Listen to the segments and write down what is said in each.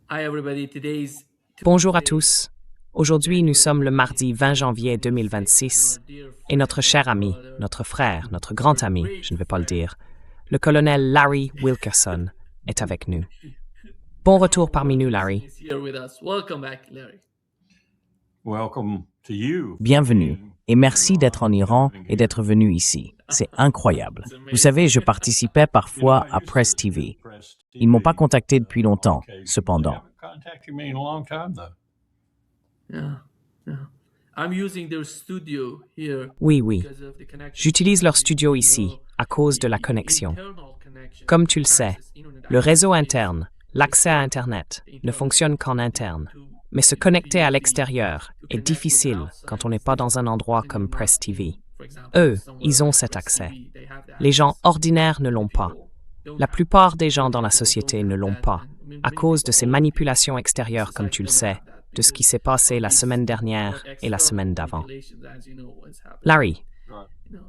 Hi everybody, Bonjour à tous. Aujourd'hui, nous sommes le mardi 20 janvier 2026 et notre cher ami, notre frère, notre grand ami, je ne vais pas le dire, le colonel Larry Wilkerson est avec nous. Bon retour parmi nous, Larry. is here with us. Welcome back, Larry. Welcome to you. Bienvenue et merci d'être en Iran et d'être venu ici. C'est incroyable. Vous savez, je participais parfois à Press TV. Ils m'ont pas contacté depuis longtemps, cependant. Yeah, yeah. I'm using their studio here Oui, oui. because of the connection. J'utilise leur studio ici à cause de la connexion. Internal connection. Comme tu le sais, Internet le réseau access interne, l'accès à Internet, ne fonctionne qu'en interne. Mais se connecter à l'extérieur est difficile quand on n'est pas dans un endroit comme Press TV. For example, Eux, somewhere ils ont like cet Press accès. TV, they have the Les gens access. ordinaires ne l'ont pas. La plupart des gens dans la société ne l'ont pas, à cause de ces manipulations extérieures, comme tu le sais, de ce qui s'est passé la semaine dernière et la semaine d'avant. Larry,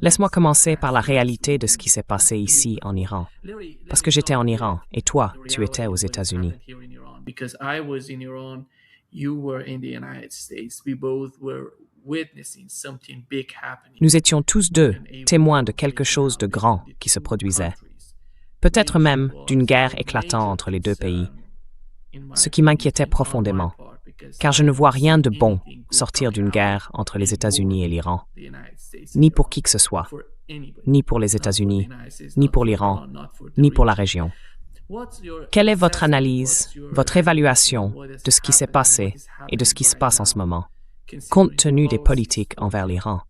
laisse-moi commencer par la réalité de ce qui s'est passé ici en Iran. Parce que j'étais en Iran et toi, tu étais aux États-Unis. Because I was in Iran, you were in the United States. We both were witnessing something big happening. Nous étions tous deux témoins de quelque chose de grand qui se produisait, peut-être même d'une guerre éclatant entre les deux pays, ce qui m'inquiétait profondément, car je ne vois rien de bon sortir d'une guerre entre les États-Unis et l'Iran, ni pour qui que ce soit, ni pour les États-Unis, ni pour l'Iran, ni pour la région. Quelle est votre analyse, votre évaluation de ce qui s'est passé et de ce qui se passe en ce moment, compte tenu des politiques envers l'Iran?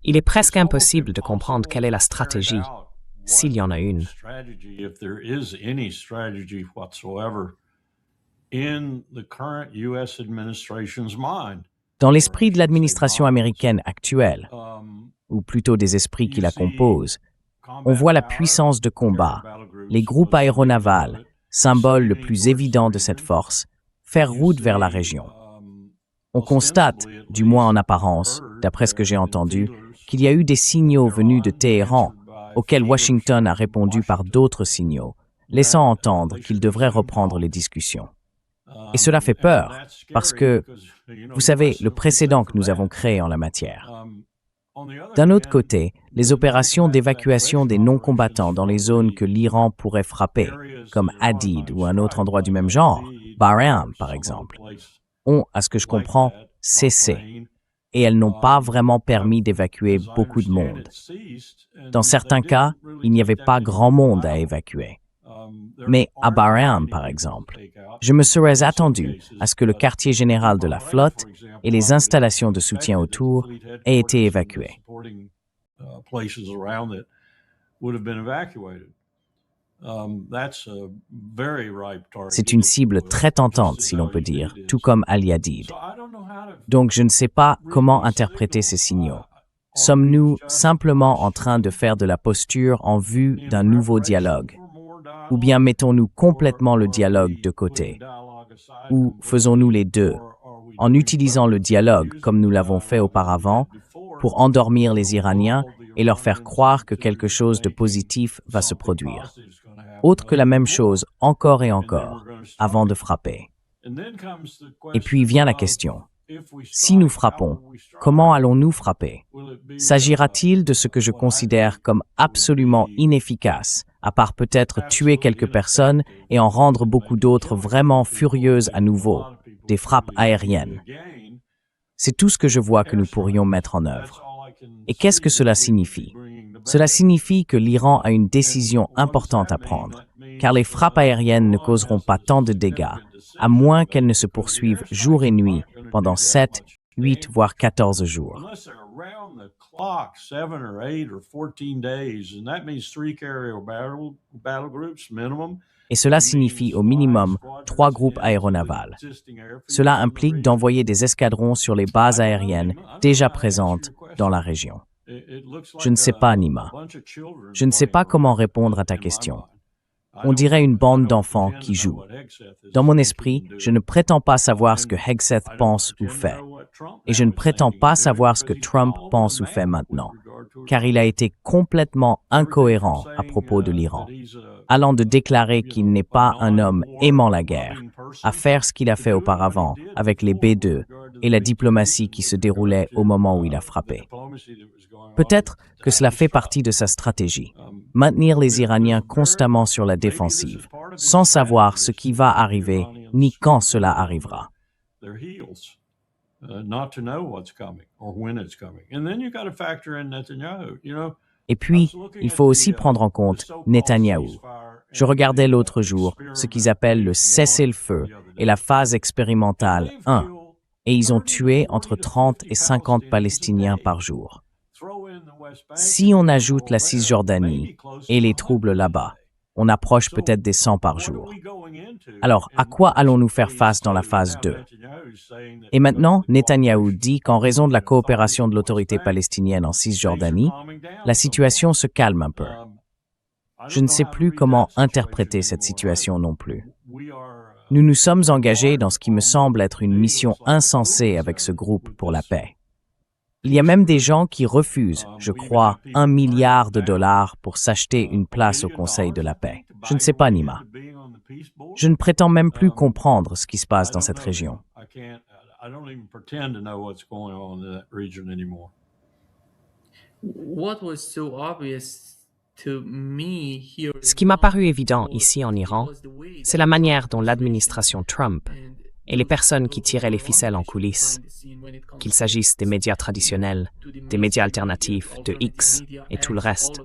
Il est presque impossible de comprendre quelle est la stratégie, s'il y en a une. If there is any strategy whatsoever in the current U.S. administration's mind. Dans l'esprit de l'administration américaine actuelle, ou plutôt des esprits qui la composent, on voit la puissance de combat, les groupes aéronavals, symbole le plus évident de cette force, faire route vers la région. On constate, du moins en apparence, d'après ce que j'ai entendu, qu'il y a eu des signaux venus de Téhéran, auxquels Washington a répondu par d'autres signaux, laissant entendre qu'il devrait reprendre les discussions. Et cela fait peur, parce que, vous savez, le précédent que nous avons créé en la matière. D'un autre côté, les opérations d'évacuation des non-combattants dans les zones que l'Iran pourrait frapper, comme Hadid ou un autre endroit du même genre, Bahreïn par exemple, ont, à ce que je comprends, cessé, et elles n'ont pas vraiment permis d'évacuer beaucoup de monde. Dans certains cas, il n'y avait pas grand monde à évacuer. Mais à Bahreïn, par exemple, je me serais attendu à ce que le quartier général de la flotte et les installations de soutien autour aient été évacuées. C'est une cible très tentante, si l'on peut dire, tout comme Al-Yadid. Donc je ne sais pas comment interpréter ces signaux. Sommes-nous simplement en train de faire de la posture en vue d'un nouveau dialogue? Ou bien mettons-nous complètement le dialogue de côté? Ou faisons-nous les deux, en utilisant le dialogue comme nous l'avons fait auparavant, pour endormir les Iraniens et leur faire croire que quelque chose de positif va se produire? Autre que la même chose encore et encore, avant de frapper. Et puis vient la question. Si nous frappons, comment allons-nous frapper? S'agira-t-il de ce que je considère comme absolument inefficace, à part peut-être tuer quelques personnes et en rendre beaucoup d'autres vraiment furieuses à nouveau, des frappes aériennes? C'est tout ce que je vois que nous pourrions mettre en œuvre. Et qu'est-ce que cela signifie? Cela signifie que l'Iran a une décision importante à prendre, car les frappes aériennes ne causeront pas tant de dégâts, à moins qu'elles ne se poursuivent jour et nuit pendant 7, 8, voire 14 jours. Et cela signifie au minimum 3 groupes aéronavals. Cela implique d'envoyer des escadrons sur les bases aériennes déjà présentes dans la région. Je ne sais pas, Nima. Je ne sais pas comment répondre à ta question. On dirait une bande d'enfants qui jouent. Dans mon esprit, je ne prétends pas savoir ce que Hegseth pense ou fait. Et je ne prétends pas savoir ce que Trump pense ou fait maintenant, car il a été complètement incohérent à propos de l'Iran, allant de déclarer qu'il n'est pas un homme aimant la guerre, à faire ce qu'il a fait auparavant avec les B-2 et la diplomatie qui se déroulait au moment où il a frappé. Peut-être que cela fait partie de sa stratégie, maintenir les Iraniens constamment sur la défensive, sans savoir ce qui va arriver ni quand cela arrivera. Et puis, il faut aussi prendre en compte Netanyahou. Je regardais l'autre jour ce qu'ils appellent le cessez-le-feu et la phase expérimentale 1, et ils ont tué entre 30 et 50 Palestiniens par jour. Si on ajoute la Cisjordanie et les troubles là-bas, on approche peut-être des 100 par jour. Alors, à quoi allons-nous faire face dans la phase 2? Et maintenant, Netanyahou dit qu'en raison de la coopération de l'autorité palestinienne en Cisjordanie, la situation se calme un peu. Je ne sais plus comment interpréter cette situation non plus. Nous nous sommes engagés dans ce qui me semble être une mission insensée avec ce groupe pour la paix. Il y a même des gens qui refusent, je crois, $1 milliard pour s'acheter une place au Conseil de la paix. Je ne sais pas, Nima. Je ne prétends même plus comprendre ce qui se passe dans cette région. Ce qui m'a paru évident ici en Iran, c'est la manière dont l'administration Trump et les personnes qui tiraient les ficelles en coulisses, qu'il s'agisse des médias traditionnels, des médias alternatifs, de X et tout le reste,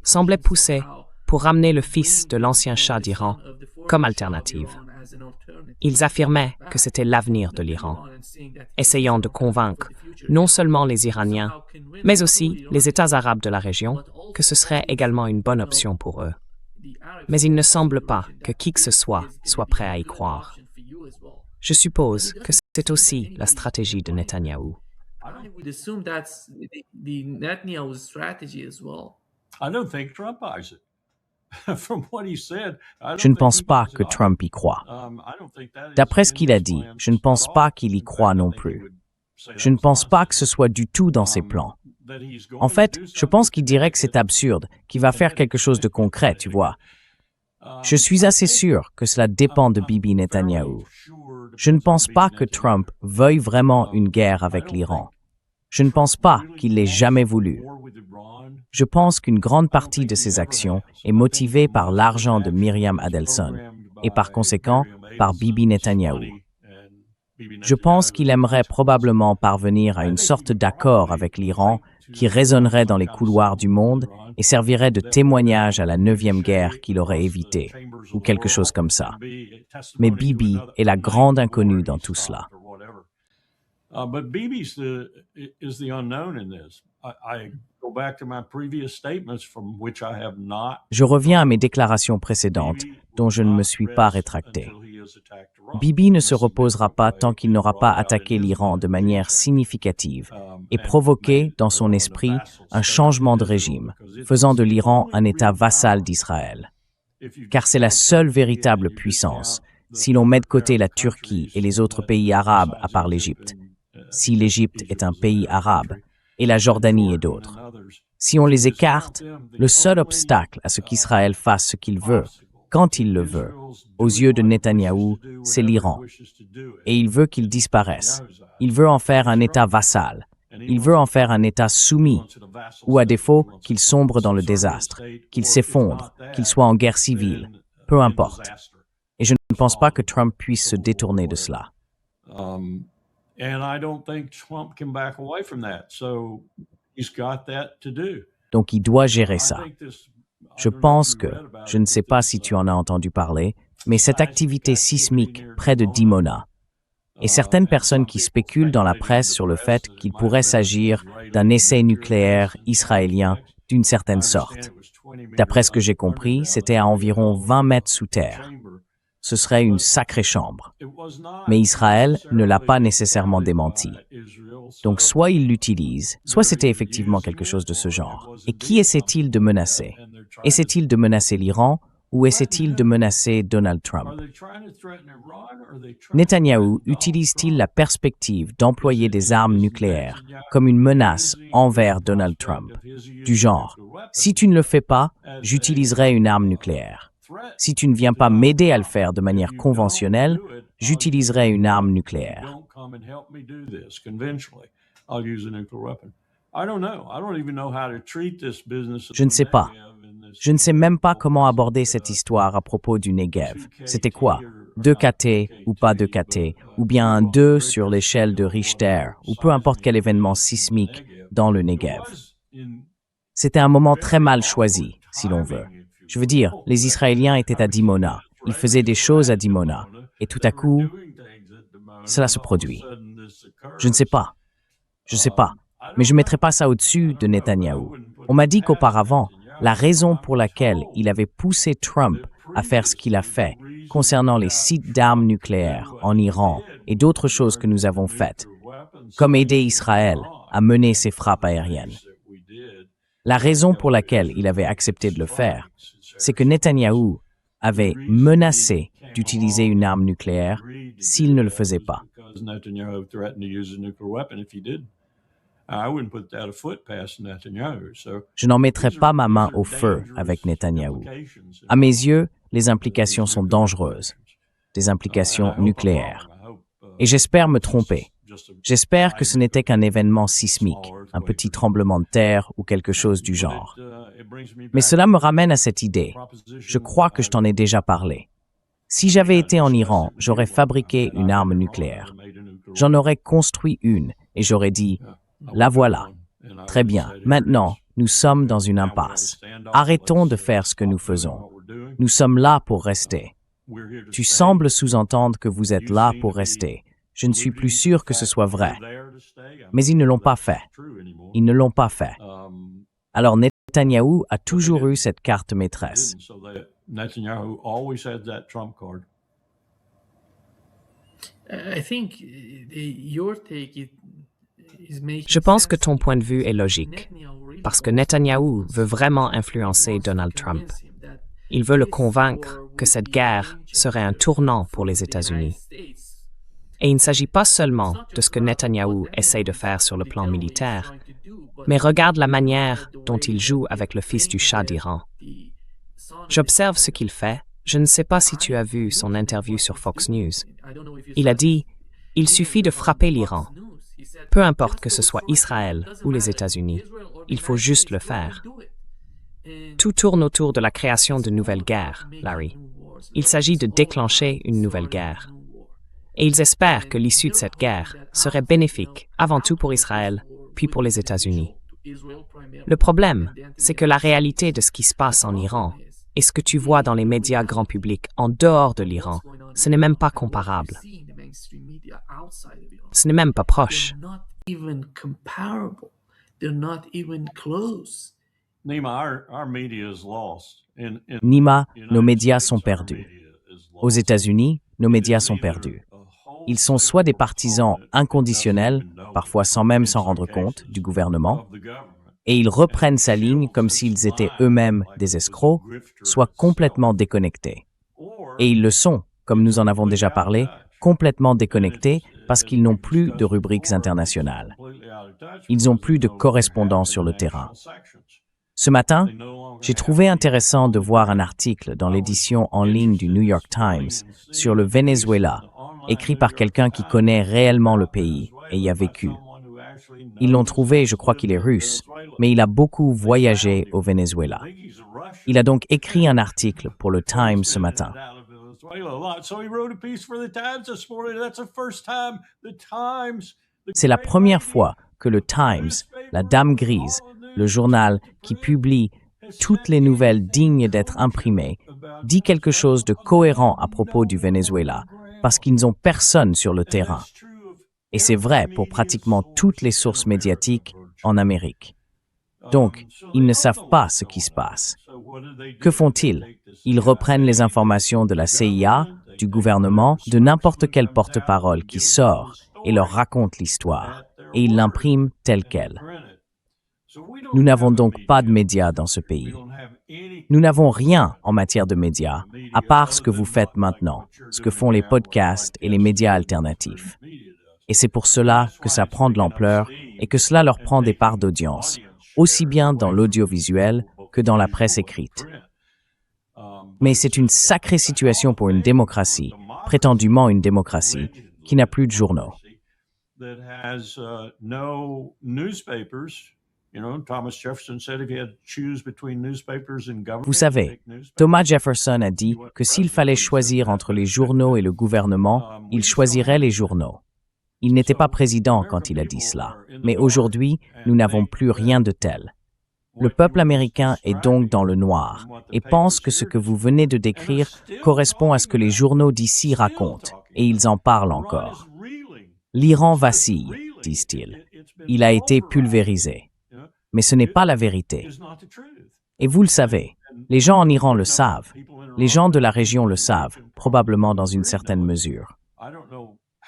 semblaient pousser pour ramener le fils de l'ancien Shah d'Iran comme alternative. Ils affirmaient que c'était l'avenir de l'Iran, essayant de convaincre non seulement les Iraniens, mais aussi les États arabes de la région que ce serait également une bonne option pour eux. Mais il ne semble pas que qui que ce soit prêt à y croire. Je suppose que c'est aussi la stratégie de Netanyahou. Je ne pense pas que Trump y croit. D'après ce qu'il a dit, je ne pense pas qu'il y croit non plus. Je ne pense pas que ce soit du tout dans ses plans. En fait, je pense qu'il dirait que c'est absurde, qu'il va faire quelque chose de concret, tu vois. Je suis assez sûr que cela dépend de Bibi Netanyahou. Je ne pense pas que Trump veuille vraiment une guerre avec l'Iran. Je ne pense pas qu'il l'ait jamais voulu. Je pense qu'une grande partie de ses actions est motivée par l'argent de Myriam Adelson et par conséquent par Bibi Netanyahou. Je pense qu'il aimerait probablement parvenir à une sorte d'accord avec l'Iran qui résonnerait dans les couloirs du monde et servirait de témoignage à la 9e guerre qu'il aurait évitée, ou quelque chose comme ça. Mais Bibi est la grande inconnue dans tout cela. Je reviens à mes déclarations précédentes, dont je ne me suis pas rétracté. Bibi ne se reposera pas tant qu'il n'aura pas attaqué l'Iran de manière significative et provoqué, dans son esprit, un changement de régime, faisant de l'Iran un État vassal d'Israël. Car c'est la seule véritable puissance, si l'on met de côté la Turquie et les autres pays arabes à part l'Égypte, si l'Égypte est un pays arabe, et la Jordanie et d'autres. Si on les écarte, le seul obstacle à ce qu'Israël fasse ce qu'il veut, quand il le veut, aux yeux de Netanyahou, c'est l'Iran. Et il veut qu'il disparaisse. Il veut en faire un État vassal. Il veut en faire un État soumis, ou à défaut, qu'il sombre dans le désastre, qu'il s'effondre, qu'il soit en guerre civile, peu importe. Et je ne pense pas que Trump puisse se détourner de cela. Donc il doit gérer ça. Je pense que, je ne sais pas si tu en as entendu parler, mais cette activité sismique près de Dimona, et certaines personnes qui spéculent dans la presse sur le fait qu'il pourrait s'agir d'un essai nucléaire israélien d'une certaine sorte. D'après ce que j'ai compris, c'était à environ 20 mètres sous terre. Ce serait une sacrée chambre. Mais Israël ne l'a pas nécessairement démenti. Donc soit il l'utilise, soit c'était effectivement quelque chose de ce genre. Et qui essaie-t-il de menacer? Essaie-t-il de menacer l'Iran ou essaie-t-il de menacer Donald Trump? Netanyahou utilise-t-il la perspective d'employer des armes nucléaires comme une menace envers Donald Trump? Du genre, si tu ne le fais pas, j'utiliserai une arme nucléaire. Si tu ne viens pas m'aider à le faire de manière conventionnelle, j'utiliserai une arme nucléaire. Je ne sais pas. Je ne sais même pas comment aborder cette histoire à propos du Negev. C'était quoi? 2 KT ou pas 2 KT, ou bien un 2 sur l'échelle de Richter, ou peu importe quel événement sismique dans le Negev. C'était un moment très mal choisi, si l'on veut. Je veux dire, les Israéliens étaient à Dimona. Ils faisaient des choses à Dimona. Et tout à coup, cela se produit. Je ne sais pas. Je ne sais pas. Mais je ne mettrai pas ça au-dessus de Netanyahou. On m'a dit qu'auparavant, la raison pour laquelle il avait poussé Trump à faire ce qu'il a fait concernant les sites d'armes nucléaires en Iran et d'autres choses que nous avons faites, comme aider Israël à mener ses frappes aériennes. La raison pour laquelle il avait accepté de le faire, c'est que Netanyahou avait menacé d'utiliser une arme nucléaire s'il ne le faisait pas. Je n'en mettrai pas ma main au feu avec Netanyahou. À mes yeux, les implications sont dangereuses, des implications nucléaires. Et j'espère me tromper. J'espère que ce n'était qu'un événement sismique, un petit tremblement de terre ou quelque chose du genre. Mais cela me ramène à cette idée. Je crois que je t'en ai déjà parlé. Si j'avais été en Iran, j'aurais fabriqué une arme nucléaire. J'en aurais construit une et j'aurais dit, la voilà. Très bien. Maintenant, nous sommes dans une impasse. Arrêtons de faire ce que nous faisons. Nous sommes là pour rester. Tu sembles sous-entendre que vous êtes là pour rester. Je ne suis plus sûr que ce soit vrai. Mais ils ne l'ont pas fait. Ils ne l'ont pas fait. Alors Netanyahou a toujours eu cette carte maîtresse. Je pense que ton point de vue est logique, parce que Netanyahou veut vraiment influencer Donald Trump. Il veut le convaincre que cette guerre serait un tournant pour les États-Unis. Et il ne s'agit pas seulement de ce que Netanyahou essaye de faire sur le plan militaire, mais regarde la manière dont il joue avec le fils du Shah d'Iran. J'observe ce qu'il fait. Je ne sais pas si tu as vu son interview sur Fox News. Il a dit « Il suffit de frapper l'Iran. Peu importe que ce soit Israël ou les États-Unis, il faut juste le faire. » Tout tourne autour de la création de nouvelles guerres, Larry. Il s'agit de déclencher une nouvelle guerre. Et ils espèrent que l'issue de cette guerre serait bénéfique, avant tout pour Israël, puis pour les États-Unis. Le problème, c'est que la réalité de ce qui se passe en Iran et ce que tu vois dans les médias grand public en dehors de l'Iran, ce n'est même pas comparable. Ce n'est même pas proche. Nima, nos médias sont perdus. Aux États-Unis, nos médias sont perdus. Ils sont soit des partisans inconditionnels, parfois sans même s'en rendre compte, du gouvernement, et ils reprennent sa ligne comme s'ils étaient eux-mêmes des escrocs, soit complètement déconnectés. Et ils le sont, comme nous en avons déjà parlé, complètement déconnectés parce qu'ils n'ont plus de rubriques internationales. Ils n'ont plus de correspondants sur le terrain. Ce matin, j'ai trouvé intéressant de voir un article dans l'édition en ligne du New York Times sur le Venezuela, écrit par quelqu'un qui connaît réellement le pays et y a vécu. Ils l'ont trouvé, je crois qu'il est russe, mais il a beaucoup voyagé au Venezuela. Il a donc écrit un article pour le Times ce matin. C'est la première fois que le Times, la Dame Grise, le journal qui publie toutes les nouvelles dignes d'être imprimées, dit quelque chose de cohérent à propos du Venezuela, parce qu'ils n'ont personne sur le terrain. Et c'est vrai pour pratiquement toutes les sources médiatiques en Amérique. Donc, ils ne savent pas ce qui se passe. Que font-ils? Ils reprennent les informations de la CIA, du gouvernement, de n'importe quel porte-parole qui sort et leur raconte l'histoire, et ils l'impriment telle quelle. Nous n'avons donc pas de médias dans ce pays. Nous n'avons rien en matière de médias, à part ce que vous faites maintenant, ce que font les podcasts et les médias alternatifs. Et c'est pour cela que ça prend de l'ampleur et que cela leur prend des parts d'audience, aussi bien dans l'audiovisuel que dans la presse écrite. Mais c'est une sacrée situation pour une démocratie, prétendument une démocratie, qui n'a plus de journaux. Vous savez, Thomas Jefferson a dit que s'il fallait choisir entre les journaux et le gouvernement, il choisirait les journaux. Il n'était pas président quand il a dit cela, mais aujourd'hui, nous n'avons plus rien de tel. Le peuple américain est donc dans le noir et pense que ce que vous venez de décrire correspond à ce que les journaux d'ici racontent, et ils en parlent encore. L'Iran vacille, disent-ils. Il a été pulvérisé. Mais ce n'est pas la vérité. Et vous le savez, les gens en Iran le savent. Les gens de la région le savent, probablement dans une certaine mesure.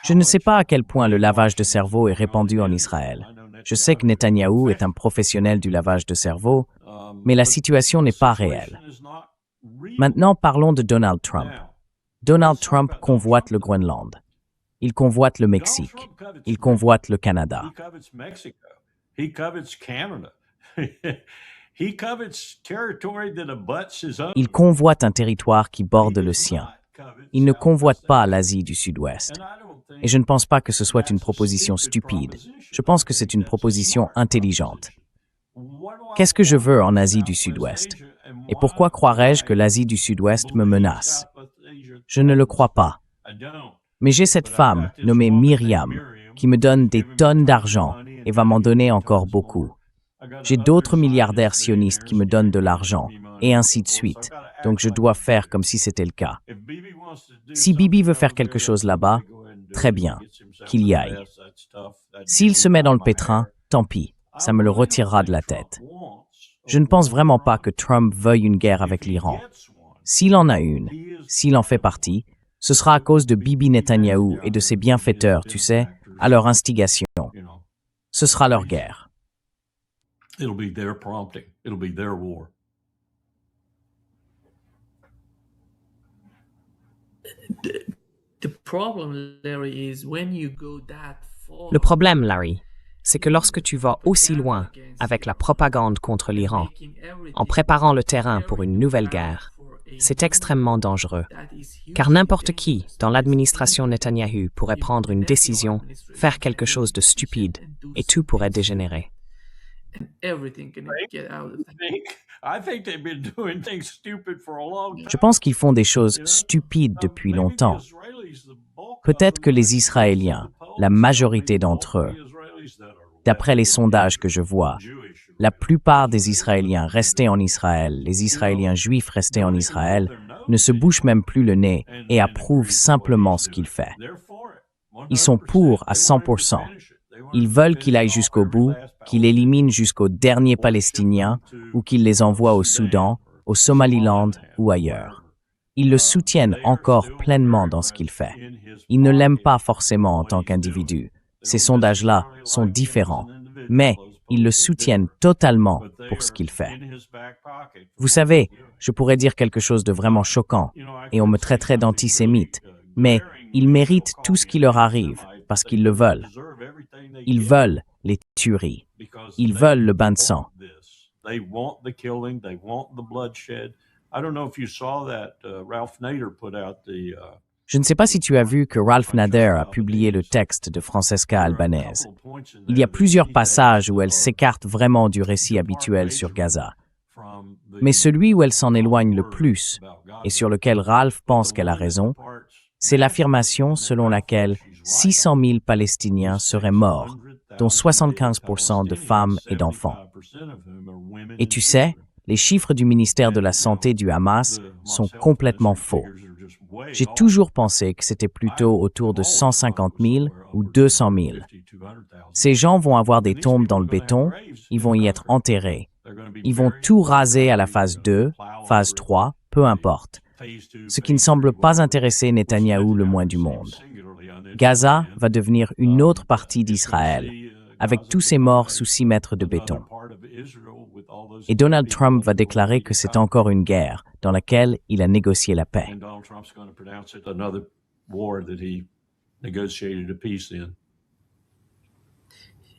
Je ne sais pas à quel point le lavage de cerveau est répandu en Israël. Je sais que Netanyahou est un professionnel du lavage de cerveau, mais la situation n'est pas réelle. Maintenant, parlons de Donald Trump. Donald Trump convoite le Groenland. Il convoite le Mexique. Il convoite le Canada. Il convoite un territoire qui borde le sien. Il ne convoite pas l'Asie du Sud-Ouest. Et je ne pense pas que ce soit une proposition stupide. Je pense que c'est une proposition intelligente. Qu'est-ce que je veux en Asie du Sud-Ouest? Et pourquoi croirais-je que l'Asie du Sud-Ouest me menace? Je ne le crois pas. Mais j'ai cette femme, nommée Myriam, qui me donne des tonnes d'argent et va m'en donner encore beaucoup. J'ai d'autres milliardaires sionistes qui me donnent de l'argent, et ainsi de suite. Donc je dois faire comme si c'était le cas. Si Bibi veut faire quelque chose là-bas, très bien, qu'il y aille. S'il se met dans le pétrin, tant pis, ça me le retirera de la tête. Je ne pense vraiment pas que Trump veuille une guerre avec l'Iran. S'il en a une, s'il en fait partie, ce sera à cause de Bibi Netanyahou et de ses bienfaiteurs, tu sais, à leur instigation. Ce sera leur guerre. It'll be their prompting. It'll be their war. Le problème, Larry, c'est que lorsque tu vas aussi loin avec la propagande contre l'Iran, en préparant le terrain pour une nouvelle guerre, c'est extrêmement dangereux. Car n'importe qui dans l'administration Netanyahou pourrait prendre une décision, faire quelque chose de stupide, et tout pourrait dégénérer. Je pense qu'ils font des choses stupides depuis longtemps. Peut-être que les Israéliens, la majorité d'entre eux, d'après les sondages que je vois, la plupart des Israéliens restés en Israël, les Israéliens juifs restés en Israël, ne se bouchent même plus le nez et approuvent simplement ce qu'il fait. Ils sont pour à 100%. Ils veulent qu'il aille jusqu'au bout, qu'il élimine jusqu'au dernier Palestinien ou qu'il les envoie au Soudan, au Somaliland ou ailleurs. Ils le soutiennent encore pleinement dans ce qu'il fait. Ils ne l'aiment pas forcément en tant qu'individu. Ces sondages-là sont différents, mais ils le soutiennent totalement pour ce qu'il fait. Vous savez, je pourrais dire quelque chose de vraiment choquant, et on me traiterait d'antisémite, mais ils méritent tout ce qui leur arrive, parce qu'ils le veulent. Ils veulent les tueries. Ils veulent le bain de sang. Je ne sais pas si tu as vu que Ralph Nader a publié le texte de Francesca Albanese. Il y a plusieurs passages où elle s'écarte vraiment du récit habituel sur Gaza. Mais celui où elle s'en éloigne le plus, et sur lequel Ralph pense qu'elle a raison, c'est l'affirmation selon laquelle 600 000 Palestiniens seraient morts, dont 75% de femmes et d'enfants. Et tu sais, les chiffres du ministère de la Santé du Hamas sont complètement faux. J'ai toujours pensé que c'était plutôt autour de 150 000 ou 200 000. Ces gens vont avoir des tombes dans le béton, ils vont y être enterrés. Ils vont tout raser à la phase 2, phase 3, peu importe. Ce qui ne semble pas intéresser Netanyahou le moins du monde. Gaza va devenir une autre partie d'Israël, avec tous ces morts sous 6 mètres de béton. Et Donald Trump va déclarer que c'est encore une guerre dans laquelle il a négocié la paix.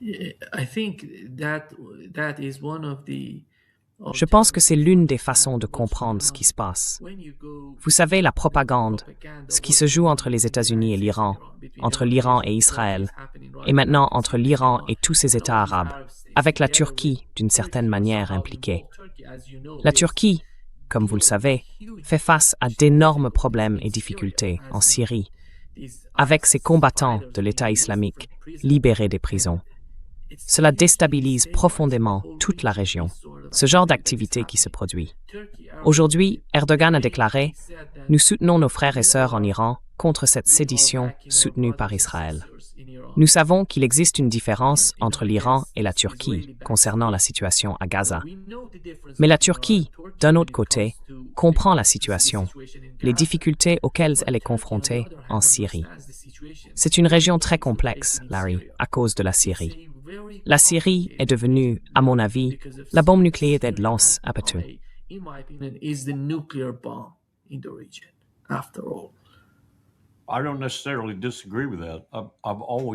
I think that is one of the Je pense que c'est l'une des façons de comprendre ce qui se passe. Vous savez, la propagande, ce qui se joue entre les États-Unis et l'Iran, entre l'Iran et Israël, et maintenant entre l'Iran et tous ces États arabes, avec la Turquie, d'une certaine manière, impliquée. La Turquie, comme vous le savez, fait face à d'énormes problèmes et difficultés en Syrie, avec ses combattants de l'État islamique libérés des prisons. Cela déstabilise profondément toute la région, ce genre d'activité qui se produit. Aujourd'hui, Erdogan a déclaré « Nous soutenons nos frères et sœurs en Iran contre cette sédition soutenue par Israël ». Nous savons qu'il existe une différence entre l'Iran et la Turquie concernant la situation à Gaza. Mais la Turquie, d'un autre côté, comprend la situation, les difficultés auxquelles elle est confrontée en Syrie. C'est une région très complexe, Larry, à cause de la Syrie. La Syrie est devenue, à mon avis, la bombe nucléaire de lance à Batou.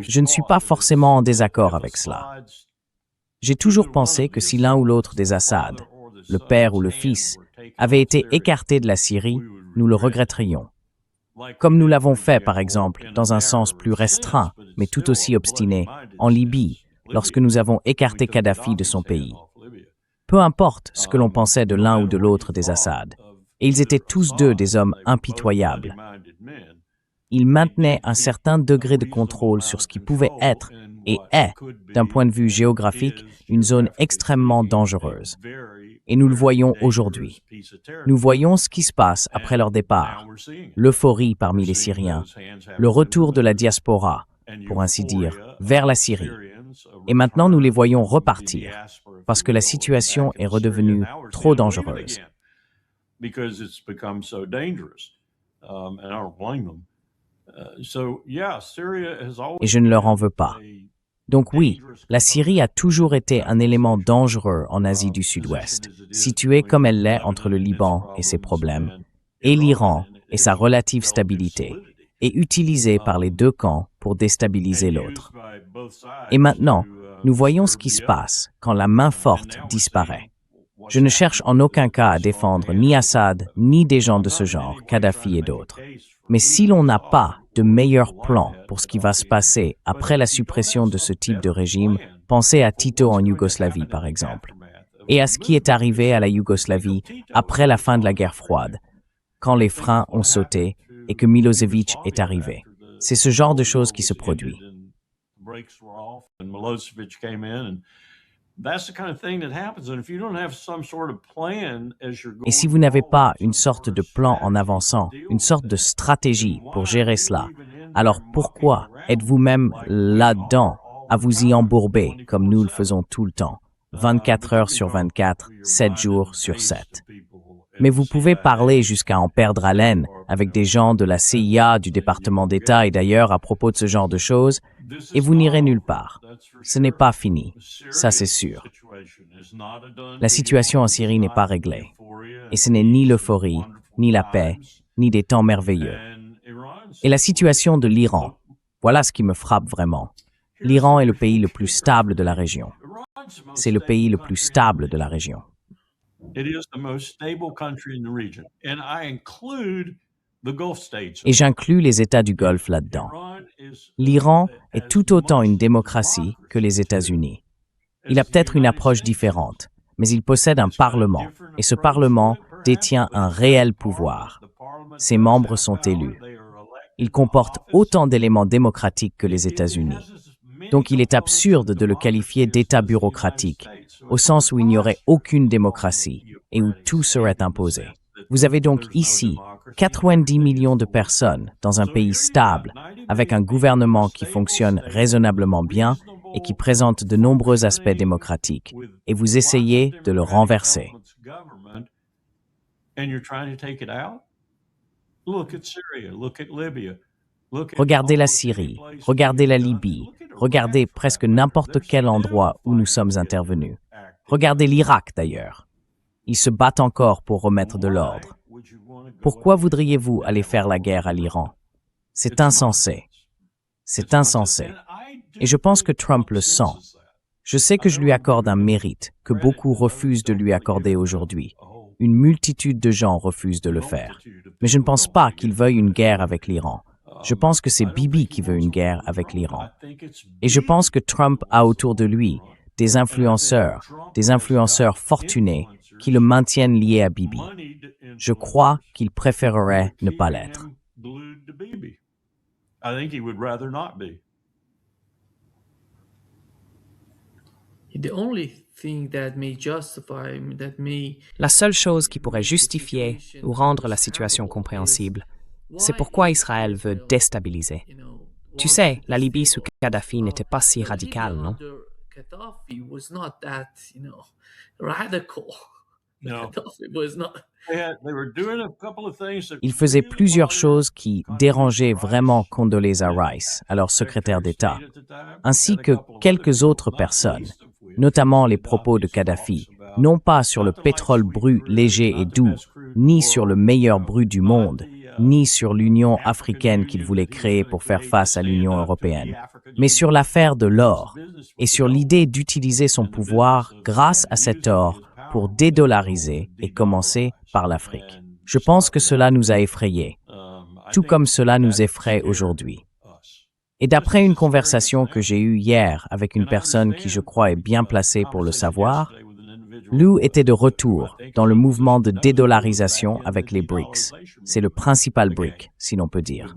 Je ne suis pas forcément en désaccord avec cela. J'ai toujours pensé que si l'un ou l'autre des Assad, le père ou le fils, avait été écarté de la Syrie, nous le regretterions. Comme nous l'avons fait, par exemple, dans un sens plus restreint, mais tout aussi obstiné, en Libye, lorsque nous avons écarté Kadhafi de son pays. Peu importe ce que l'on pensait de l'un ou de l'autre des Assad, et ils étaient tous deux des hommes impitoyables. Ils maintenaient un certain degré de contrôle sur ce qui pouvait être et est, d'un point de vue géographique, une zone extrêmement dangereuse. Et nous le voyons aujourd'hui. Nous voyons ce qui se passe après leur départ, l'euphorie parmi les Syriens, le retour de la diaspora, pour ainsi dire, vers la Syrie. Et maintenant, nous les voyons repartir, parce que la situation est redevenue trop dangereuse. Et je ne leur en veux pas. Donc oui, la Syrie a toujours été un élément dangereux en Asie du Sud-Ouest, située comme elle l'est entre le Liban et ses problèmes, et l'Iran et sa relative stabilité, et utilisée par les deux camps pour déstabiliser l'autre. Et maintenant, nous voyons ce qui se passe quand la main forte disparaît. Je ne cherche en aucun cas à défendre ni Assad, ni des gens de ce genre, Kadhafi et d'autres. Mais si l'on n'a pas de meilleur plan pour ce qui va se passer après la suppression de ce type de régime, pensez à Tito en Yougoslavie, par exemple, et à ce qui est arrivé à la Yougoslavie après la fin de la guerre froide, quand les freins ont sauté et que Milosevic est arrivé. C'est ce genre de choses qui se produit. Et si vous n'avez pas une sorte de plan en avançant, une sorte de stratégie pour gérer cela, alors pourquoi êtes-vous même là-dedans à vous y embourber comme nous le faisons tout le temps, 24 heures sur 24, 7 jours sur 7? Mais vous pouvez parler jusqu'à en perdre haleine avec des gens de la CIA, du département d'État et d'ailleurs à propos de ce genre de choses, et vous n'irez nulle part. Ce n'est pas fini, ça c'est sûr. La situation en Syrie n'est pas réglée, et ce n'est ni l'euphorie, ni la paix, ni des temps merveilleux. Et la situation de l'Iran, voilà ce qui me frappe vraiment. L'Iran est le pays le plus stable de la région. C'est le pays le plus stable de la région. Et j'inclus les États du Golfe là-dedans. L'Iran est tout autant une démocratie que les États-Unis. Il a peut-être une approche différente, mais il possède un parlement, et ce parlement détient un réel pouvoir. Ses membres sont élus. Il comporte autant d'éléments démocratiques que les États-Unis. Donc il est absurde de le qualifier d'État bureaucratique, au sens où il n'y aurait aucune démocratie et où tout serait imposé. Vous avez donc ici 90 millions de personnes dans un pays stable, avec un gouvernement qui fonctionne raisonnablement bien et qui présente de nombreux aspects démocratiques, et vous essayez de le renverser. Regardez la Syrie, regardez la Libye, regardez presque n'importe quel endroit où nous sommes intervenus. Regardez l'Irak d'ailleurs. Ils se battent encore pour remettre de l'ordre. Pourquoi voudriez-vous aller faire la guerre à l'Iran? C'est insensé. C'est insensé. Et je pense que Trump le sent. Je sais que je lui accorde un mérite que beaucoup refusent de lui accorder aujourd'hui. Une multitude de gens refusent de le faire. Mais je ne pense pas qu'il veuille une guerre avec l'Iran. Je pense que c'est Bibi qui veut une guerre avec l'Iran. Et je pense que Trump a autour de lui des influenceurs fortunés qui le maintiennent lié à Bibi. Je crois qu'il préférerait ne pas l'être. La seule chose qui pourrait justifier ou rendre la situation compréhensible, c'est pourquoi Israël veut déstabiliser. Tu sais, la Libye sous Kadhafi n'était pas si radicale, non? Il faisait plusieurs choses qui dérangeaient vraiment Condoleezza Rice, alors secrétaire d'État, ainsi que quelques autres personnes, notamment les propos de Kadhafi, non pas sur le pétrole brut léger et doux, ni sur le meilleur brut du monde, ni sur l'Union africaine qu'il voulait créer pour faire face à l'Union européenne, mais sur l'affaire de l'or et sur l'idée d'utiliser son pouvoir grâce à cet or pour dédollariser et commencer par l'Afrique. Je pense que cela nous a effrayés, tout comme cela nous effraie aujourd'hui. Et d'après une conversation que j'ai eue hier avec une personne qui je crois est bien placée pour le savoir, Lou était de retour dans le mouvement de dédollarisation avec les BRICS. C'est le principal BRIC, si l'on peut dire.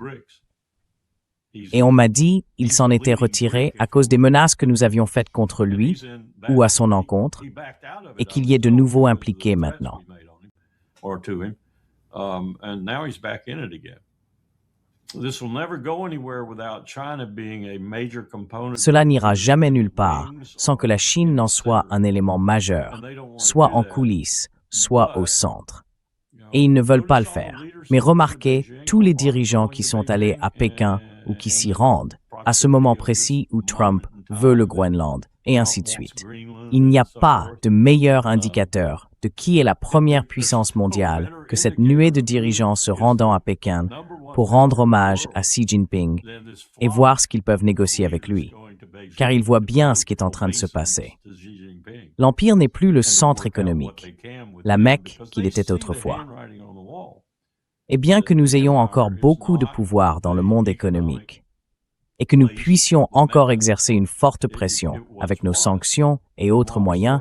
Et on m'a dit qu'il s'en était retiré à cause des menaces que nous avions faites contre lui ou à son encontre, et qu'il y est de nouveau impliqué maintenant. Cela n'ira jamais nulle part sans que la Chine n'en soit un élément majeur, soit en coulisses, soit au centre. Et ils ne veulent pas le faire. Mais remarquez tous les dirigeants qui sont allés à Pékin ou qui s'y rendent, à ce moment précis où Trump veut le Groenland, et ainsi de suite. Il n'y a pas de meilleur indicateur de qui est la première puissance mondiale que cette nuée de dirigeants se rendant à Pékin pour rendre hommage à Xi Jinping et voir ce qu'ils peuvent négocier avec lui, car ils voient bien ce qui est en train de se passer. L'Empire n'est plus le centre économique, la Mecque qu'il était autrefois. Et bien que nous ayons encore beaucoup de pouvoir dans le monde économique, et que nous puissions encore exercer une forte pression avec nos sanctions et autres moyens,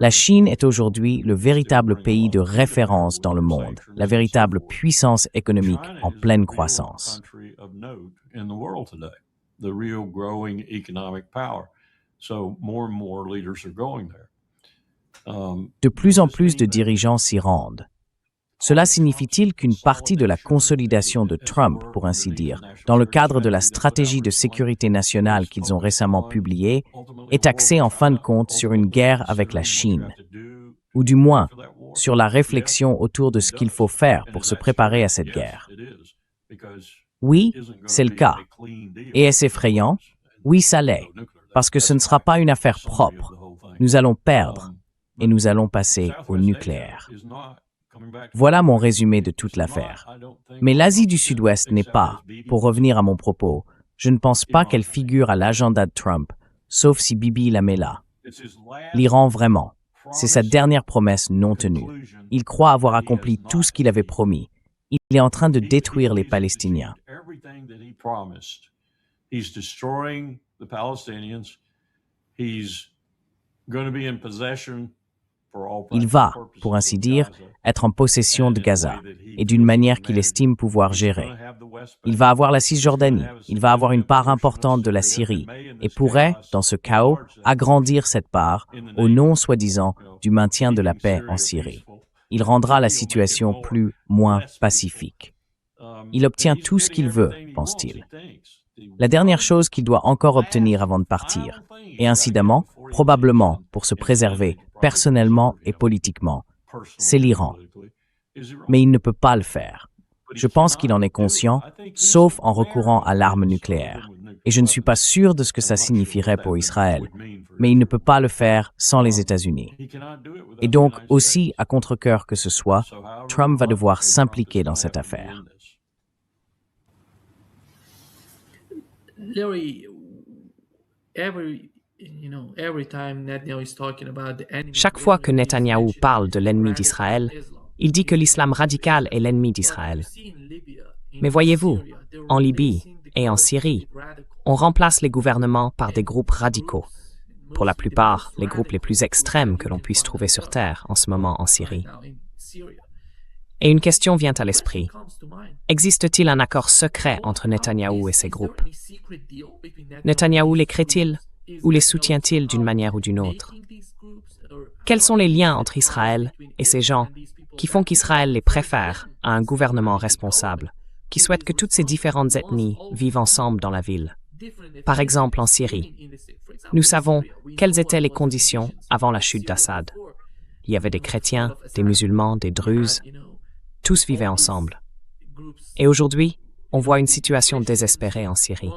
la Chine est aujourd'hui le véritable pays de référence dans le monde, la véritable puissance économique en pleine croissance. De plus en plus de dirigeants s'y rendent. Cela signifie-t-il qu'une partie de la consolidation de Trump, pour ainsi dire, dans le cadre de la stratégie de sécurité nationale qu'ils ont récemment publiée, est axée en fin de compte sur une guerre avec la Chine, ou du moins sur la réflexion autour de ce qu'il faut faire pour se préparer à cette guerre? Oui, c'est le cas. Et est-ce effrayant? Oui, ça l'est, parce que ce ne sera pas une affaire propre. Nous allons perdre, et nous allons passer au nucléaire. Voilà mon résumé de toute l'affaire. Mais l'Asie du Sud-Ouest n'est pas, pour revenir à mon propos, je ne pense pas qu'elle figure à l'agenda de Trump, sauf si Bibi la met là. L'Iran, vraiment, c'est sa dernière promesse non tenue. Il croit avoir accompli tout ce qu'il avait promis. Il est en train de détruire les Palestiniens. Il va, pour ainsi dire, être en possession de Gaza, et d'une manière qu'il estime pouvoir gérer. Il va avoir la Cisjordanie, il va avoir une part importante de la Syrie, et pourrait, dans ce chaos, agrandir cette part au nom, soi-disant, du maintien de la paix en Syrie. Il rendra la situation moins pacifique. Il obtient tout ce qu'il veut, pense-t-il. La dernière chose qu'il doit encore obtenir avant de partir, et incidemment, probablement pour se préserver personnellement et politiquement, c'est l'Iran. Mais il ne peut pas le faire. Je pense qu'il en est conscient, sauf en recourant à l'arme nucléaire. Et je ne suis pas sûr de ce que ça signifierait pour Israël, mais il ne peut pas le faire sans les États-Unis. Et donc, aussi à contre-cœur que ce soit, Trump va devoir s'impliquer dans cette affaire. Larry, Chaque fois que Netanyahou parle de l'ennemi d'Israël, il dit que l'islam radical est l'ennemi d'Israël. Mais voyez-vous, en Libye et en Syrie, on remplace les gouvernements par des groupes radicaux. Pour la plupart, les groupes les plus extrêmes que l'on puisse trouver sur Terre en ce moment en Syrie. Et une question vient à l'esprit. Existe-t-il un accord secret entre Netanyahou et ces groupes? Netanyahou les crée-t-il ou les soutient-il d'une manière ou d'une autre? Quels sont les liens entre Israël et ces gens qui font qu'Israël les préfère à un gouvernement responsable, qui souhaite que toutes ces différentes ethnies vivent ensemble dans la ville? Par exemple, en Syrie, nous savons quelles étaient les conditions avant la chute d'Assad. Il y avait des chrétiens, des musulmans, des druzes. Tous vivaient ensemble. Et aujourd'hui, on voit une situation désespérée en Syrie.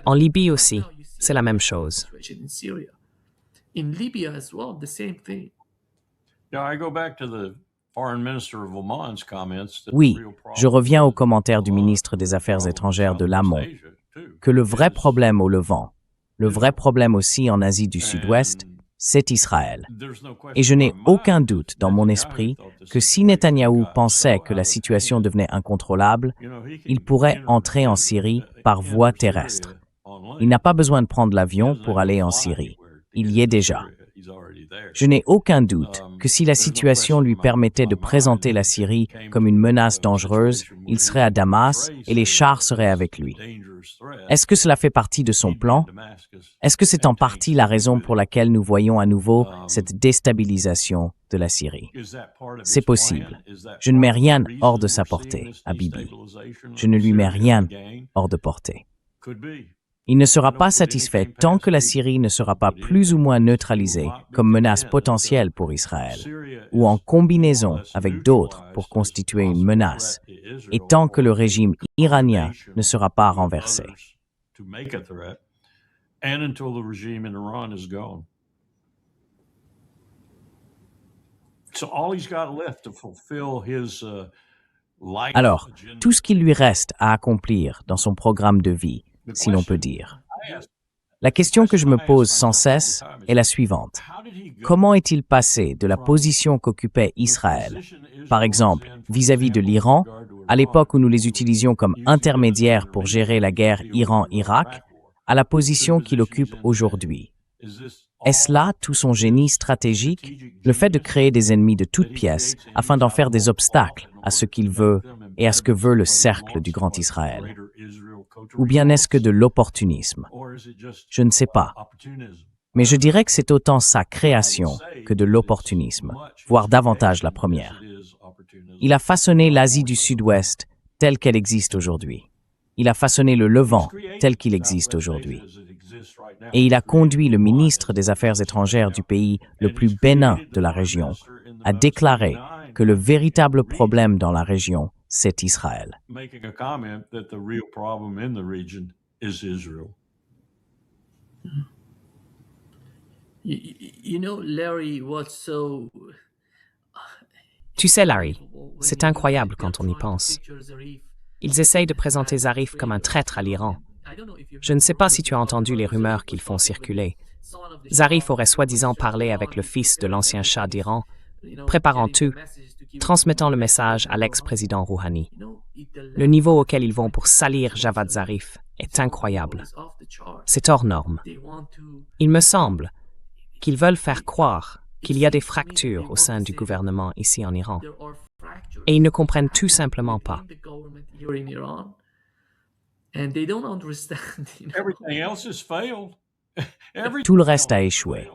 En Libye aussi, c'est la même chose. Oui, je reviens aux commentaires du ministre des Affaires étrangères de Lamont, que le vrai problème au Levant, le vrai problème aussi en Asie du Sud-Ouest, c'est Israël. Et je n'ai aucun doute dans mon esprit que si Netanyahou pensait que la situation devenait incontrôlable, il pourrait entrer en Syrie par voie terrestre. Il n'a pas besoin de prendre l'avion pour aller en Syrie. Il y est déjà. Je n'ai aucun doute que si la situation lui permettait de présenter la Syrie comme une menace dangereuse, il serait à Damas et les chars seraient avec lui. Est-ce que cela fait partie de son plan? Est-ce que c'est en partie la raison pour laquelle nous voyons à nouveau cette déstabilisation de la Syrie? C'est possible. Je ne mets rien hors de sa portée à Bibi. Je ne lui mets rien hors de portée. Il ne sera pas satisfait tant que la Syrie ne sera pas plus ou moins neutralisée comme menace potentielle pour Israël, ou en combinaison avec d'autres pour constituer une menace, et tant que le régime iranien ne sera pas renversé. Alors, tout ce qu'il lui reste à accomplir dans son programme de vie, si l'on peut dire. La question que je me pose sans cesse est la suivante. Comment est-il passé de la position qu'occupait Israël, par exemple, vis-à-vis de l'Iran, à l'époque où nous les utilisions comme intermédiaires pour gérer la guerre Iran-Irak, à la position qu'il occupe aujourd'hui? Est-ce là tout son génie stratégique, le fait de créer des ennemis de toutes pièces afin d'en faire des obstacles à ce qu'il veut et à ce que veut le cercle du Grand Israël? Ou bien est-ce que de l'opportunisme? Je ne sais pas. Mais je dirais que c'est autant sa création que de l'opportunisme, voire davantage la première. Il a façonné l'Asie du Sud-Ouest telle qu'elle existe aujourd'hui. Il a façonné le Levant tel qu'il existe aujourd'hui. Et il a conduit le ministre des Affaires étrangères du pays le plus bénin de la région à déclarer que le véritable problème dans la région, c'est Israël. Tu sais, Larry, c'est incroyable quand on y pense. Ils essayent de présenter Zarif comme un traître à l'Iran. Je ne sais pas si tu as entendu les rumeurs qu'ils font circuler. Zarif aurait soi-disant parlé avec le fils de l'ancien Shah d'Iran, préparant tout, transmettant le message à l'ex-président Rouhani. Le niveau auquel ils vont pour salir Javad Zarif est incroyable. C'est hors norme. Il me semble qu'ils veulent faire croire qu'il y a des fractures au sein du gouvernement ici en Iran. Et ils ne comprennent tout simplement pas. Tout le reste a échoué.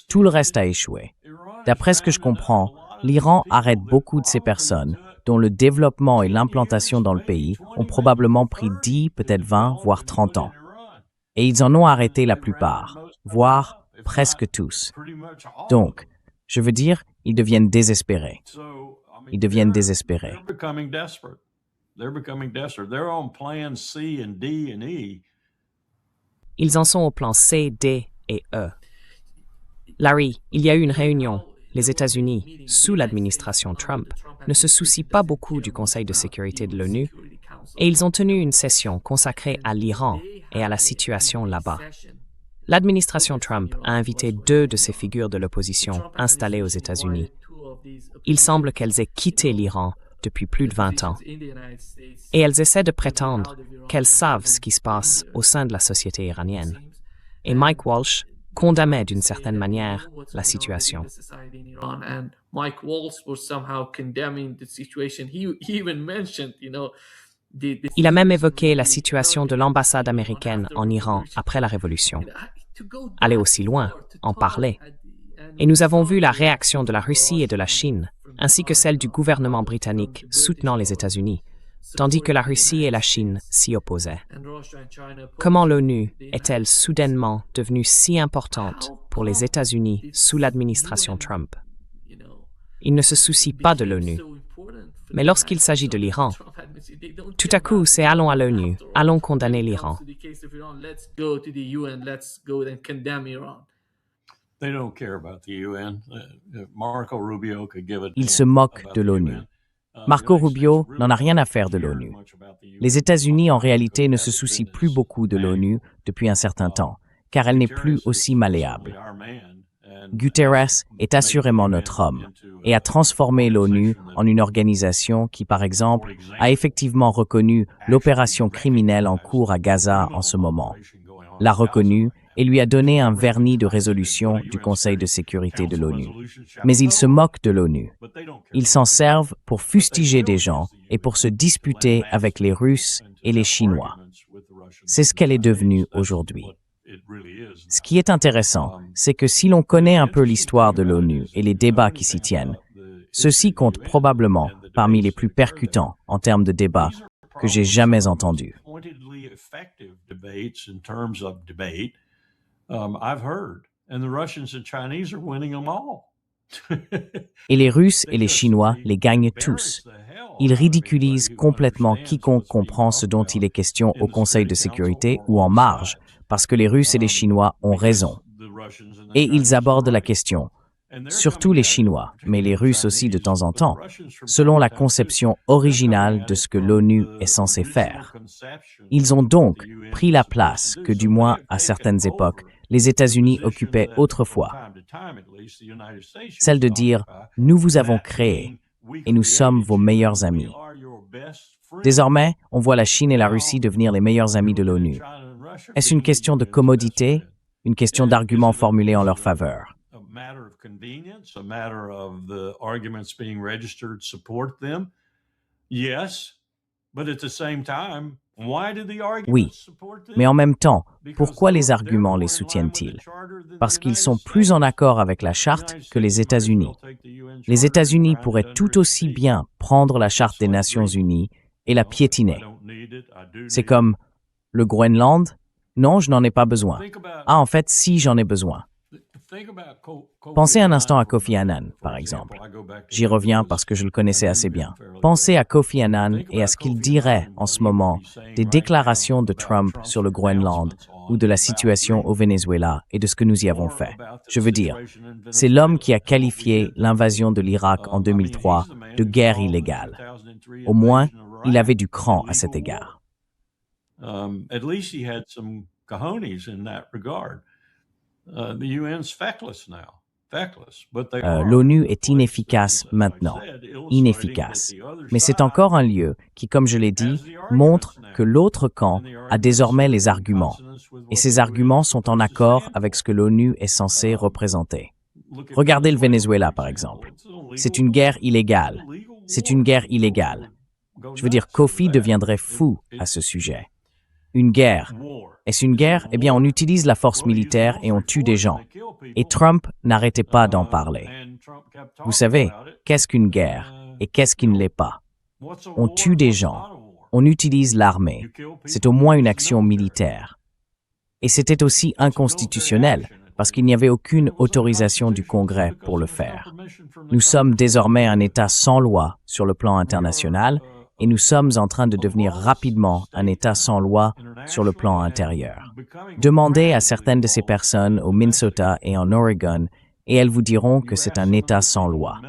Tout le reste a échoué. D'après ce que je comprends, l'Iran arrête beaucoup de ces personnes dont le développement et l'implantation dans le pays ont probablement pris 10, peut-être 20, voire 30 ans. Et ils en ont arrêté la plupart, voire presque tous. Donc, je veux dire, ils deviennent désespérés. Ils deviennent désespérés. Ils en sont au plan C, D et E. Larry, il y a eu une réunion. Les États-Unis, sous l'administration Trump, ne se soucient pas beaucoup du Conseil de sécurité de l'ONU et ils ont tenu une session consacrée à l'Iran et à la situation là-bas. L'administration Trump a invité 2 de ces figures de l'opposition installées aux États-Unis. Il semble qu'elles aient quitté l'Iran depuis plus de 20 ans. Et elles essaient de prétendre qu'elles savent ce qui se passe au sein de la société iranienne. Et Mike Walsh condamnait d'une certaine manière la situation. Il a même évoqué la situation de l'ambassade américaine en Iran après la Révolution. Aller aussi loin, en parler. Et nous avons vu la réaction de la Russie et de la Chine, ainsi que celle du gouvernement britannique soutenant les États-Unis, tandis que la Russie et la Chine s'y opposaient. Comment l'ONU est-elle soudainement devenue si importante pour les États-Unis sous l'administration Trump? Ils ne se soucient pas de l'ONU. Mais lorsqu'il s'agit de l'Iran, tout à coup, c'est allons à l'ONU, allons condamner l'Iran. Ils se moquent de l'ONU. Marco Rubio n'en a rien à faire de l'ONU. Les États-Unis, en réalité, ne se soucient plus beaucoup de l'ONU depuis un certain temps, car elle n'est plus aussi malléable. Guterres est assurément notre homme et a transformé l'ONU en une organisation qui, par exemple, a effectivement reconnu l'opération criminelle en cours à Gaza en ce moment, l'a reconnue et lui a donné un vernis de résolution du Conseil de sécurité de l'ONU. Mais ils se moquent de l'ONU. Ils s'en servent pour fustiger des gens et pour se disputer avec les Russes et les Chinois. C'est ce qu'elle est devenue aujourd'hui. Ce qui est intéressant, c'est que si l'on connaît un peu l'histoire de l'ONU et les débats qui s'y tiennent, ceux-ci comptent probablement parmi les plus percutants en termes de débats que j'ai jamais entendus. Et les Russes et les Chinois les gagnent tous. Ils ridiculisent complètement quiconque comprend ce dont il est question au Conseil de sécurité ou en marge, parce que les Russes et les Chinois ont raison. Et ils abordent la question, surtout les Chinois, mais les Russes aussi de temps en temps, selon la conception originale de ce que l'ONU est censée faire. Ils ont donc pris la place que, du moins à certaines époques, les États-Unis occupaient autrefois, celle de dire « nous vous avons créé et nous sommes vos meilleurs amis ». Désormais, on voit la Chine et la Russie devenir les meilleurs amis de l'ONU. Est-ce une question de commodité, une question d'arguments formulés en leur faveur? Oui, mais en même temps, pourquoi les arguments les soutiennent-ils? Parce qu'ils sont plus en accord avec la Charte que les États-Unis. Les États-Unis pourraient tout aussi bien prendre la Charte des Nations Unies et la piétiner. C'est comme le Groenland? Non, je n'en ai pas besoin. Ah, en fait, si, j'en ai besoin. Pensez un instant à Kofi Annan, par exemple. J'y reviens parce que je le connaissais assez bien. Pensez à Kofi Annan et à ce qu'il dirait en ce moment des déclarations de Trump sur le Groenland ou de la situation au Venezuela et de ce que nous y avons fait. Je veux dire, c'est l'homme qui a qualifié l'invasion de l'Irak en 2003 de guerre illégale. Au moins, il avait du cran à cet égard. At least he had some cojones in that regard. The UN's feckless now. L'ONU est inefficace maintenant, inefficace. Mais c'est encore un lieu qui, comme je l'ai dit, montre que l'autre camp a désormais les arguments. Et ces arguments sont en accord avec ce que l'ONU est censée représenter. Regardez le Venezuela, par exemple. C'est une guerre illégale. C'est une guerre illégale. Je veux dire, Kofi deviendrait fou à ce sujet. Une guerre. Est-ce une guerre? Eh bien, on utilise la force militaire et on tue des gens. Et Trump n'arrêtait pas d'en parler. Vous savez, qu'est-ce qu'une guerre et qu'est-ce qui ne l'est pas? On tue des gens. On utilise l'armée. C'est au moins une action militaire. Et c'était aussi inconstitutionnel parce qu'il n'y avait aucune autorisation du Congrès pour le faire. Nous sommes désormais un État sans loi sur le plan international et nous sommes en train de devenir rapidement un État sans loi sur le plan intérieur. Demandez à certaines de ces personnes au Minnesota et en Oregon et elles vous diront que c'est un État sans loi.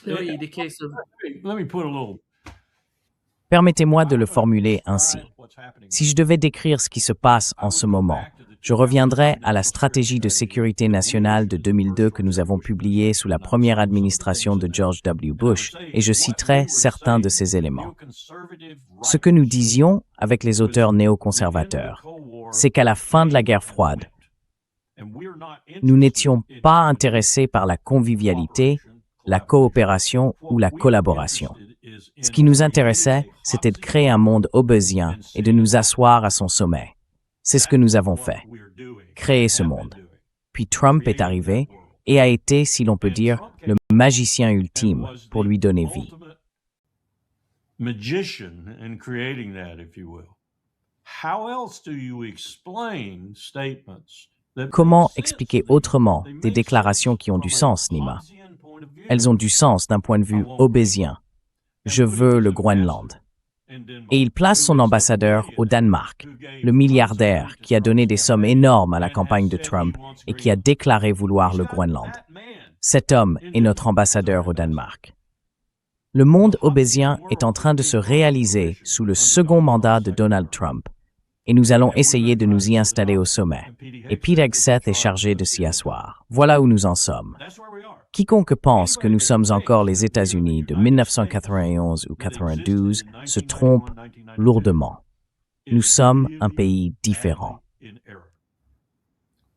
Larry, the case of Let me put a little. Permettez-moi de le formuler ainsi. Si je devais décrire ce qui se passe en ce moment, je reviendrais à la stratégie de sécurité nationale de 2002 que nous avons publiée sous la première administration de George W. Bush, et je citerai certains de ces éléments. Ce que nous disions avec les auteurs néoconservateurs, c'est qu'à la fin de la guerre froide, nous n'étions pas intéressés par la convivialité, la coopération ou la collaboration. Ce qui nous intéressait, c'était de créer un monde hobbesien et de nous asseoir à son sommet. C'est ce que nous avons fait, créer ce monde. Puis Trump est arrivé et a été, si l'on peut dire, le magicien ultime pour lui donner vie. Magician in creating that, if you will. How else do you explain statements that Comment make sense? expliquer autrement des déclarations qui ont du sens, Nima? Elles ont du sens d'un point de vue hobbesien. Je veux le Groenland. Et il place son ambassadeur au Danemark, le milliardaire qui a donné des sommes énormes à la campagne de Trump et qui a déclaré vouloir le Groenland. Cet homme est notre ambassadeur au Danemark. Le monde hobbesien est en train de se réaliser sous le second mandat de Donald Trump, et nous allons essayer de nous y installer au sommet. Et Pete Hegseth est chargé de s'y asseoir. Voilà où nous en sommes. Quiconque pense que nous sommes encore les États-Unis de 1991 ou 92 se trompe lourdement. Nous sommes un pays différent.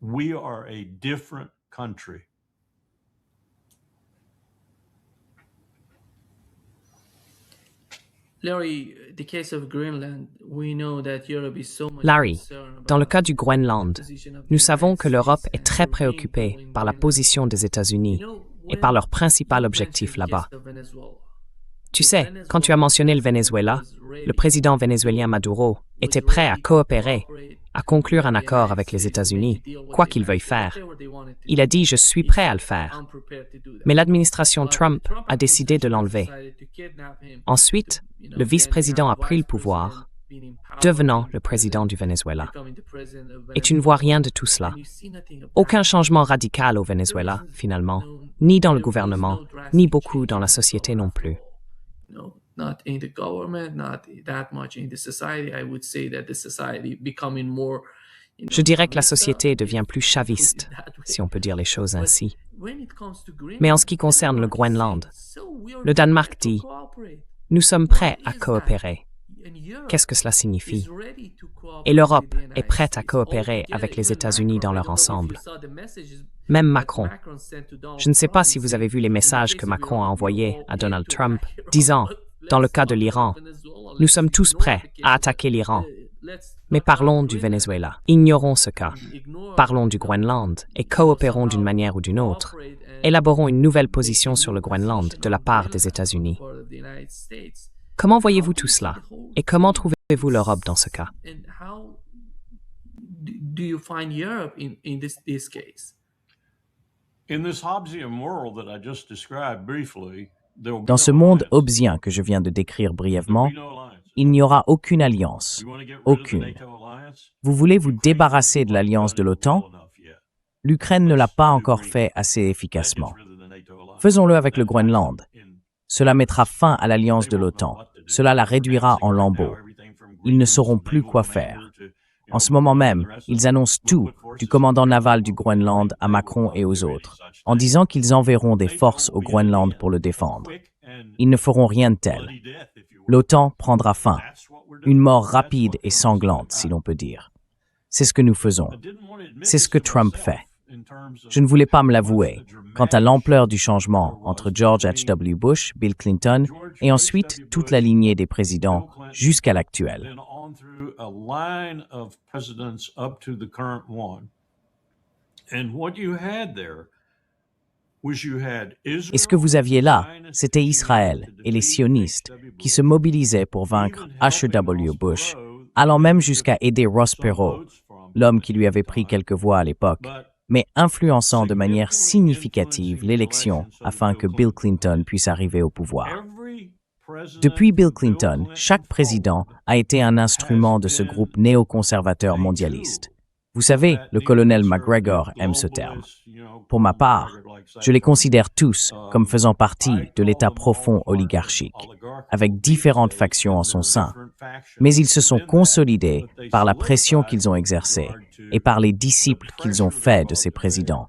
We are a different country. Larry, the case of Greenland, we know that Europe is so much Larry, concerned about dans le cas du Groenland, the position of the nous savons United que l'Europe States est and très European préoccupée going par la by position des États-Unis et par leur principal objectif là-bas. Tu sais, quand tu as mentionné le Venezuela, le président vénézuélien Maduro était prêt à coopérer, à conclure un accord avec les États-Unis, quoi qu'il veuille faire. Il a dit « je suis prêt à le faire ». Mais l'administration Trump a décidé de l'enlever. Ensuite, le vice-président a pris le pouvoir, devenant le président du Venezuela. Et tu ne vois rien de tout cela. Aucun changement radical au Venezuela, finalement, ni dans le gouvernement, ni beaucoup dans la société non plus. No, not in the government, not that much in the society. I would say that the society becoming more. Je dirais que la société devient plus chaviste, si on peut dire les choses ainsi. Mais en ce qui concerne le Groenland, le Danemark dit « Nous sommes prêts à coopérer ». Qu'est-ce que cela signifie? Et l'Europe est prête à coopérer avec les États-Unis dans leur ensemble. Même Macron. Je ne sais pas si vous avez vu les messages que Macron a envoyés à Donald Trump, disant, dans le cas de l'Iran, « Nous sommes tous prêts à attaquer l'Iran. » Mais parlons du Venezuela. Ignorons ce cas. Parlons du Groenland et coopérons d'une manière ou d'une autre. Élaborons une nouvelle position sur le Groenland de la part des États-Unis. Comment voyez-vous tout cela? Et comment trouvez-vous l'Europe dans ce cas? And how do you find Europe in this case? In this Hobbesian world that I just described briefly, there will be Dans ce no monde alliance. hobbesien que je viens de décrire brièvement, There will be no alliance. il n'y aura aucune alliance. You want to get rid of the Aucune. NATO alliance? Vous voulez vous débarrasser de l'alliance de l'OTAN? L'Ukraine ne l'a pas encore fait assez efficacement. Faisons-le avec le Groenland. Cela mettra fin à l'alliance de l'OTAN. Cela la réduira en lambeaux. Ils ne sauront plus quoi faire. En ce moment même, ils annoncent tout, du commandant naval du Groenland à Macron et aux autres, en disant qu'ils enverront des forces au Groenland pour le défendre. Ils ne feront rien de tel. L'OTAN prendra fin. Une mort rapide et sanglante, si l'on peut dire. C'est ce que nous faisons. C'est ce que Trump fait. Je ne voulais pas me l'avouer. Quant à l'ampleur du changement entre George H.W. Bush, Bill Clinton et ensuite toute la lignée des présidents jusqu'à l'actuel. And on through a line of presidents up to the current one. And what you had there was you had Israel. Et ce que vous aviez là, c'était Israël et les sionistes qui se mobilisaient pour vaincre H.W. Bush, allant même jusqu'à aider Ross Perot, l'homme qui lui avait pris quelques voix à l'époque, mais influençant de manière significative l'élection afin que Bill Clinton puisse arriver au pouvoir. Depuis Bill Clinton, chaque président a été un instrument de ce groupe néoconservateur mondialiste. Vous savez, le colonel McGregor aime ce terme. Pour ma part, je les considère tous comme faisant partie de l'État profond oligarchique, avec différentes factions en son sein, mais ils se sont consolidés par la pression qu'ils ont exercée et par les disciples qu'ils ont faits de ces présidents,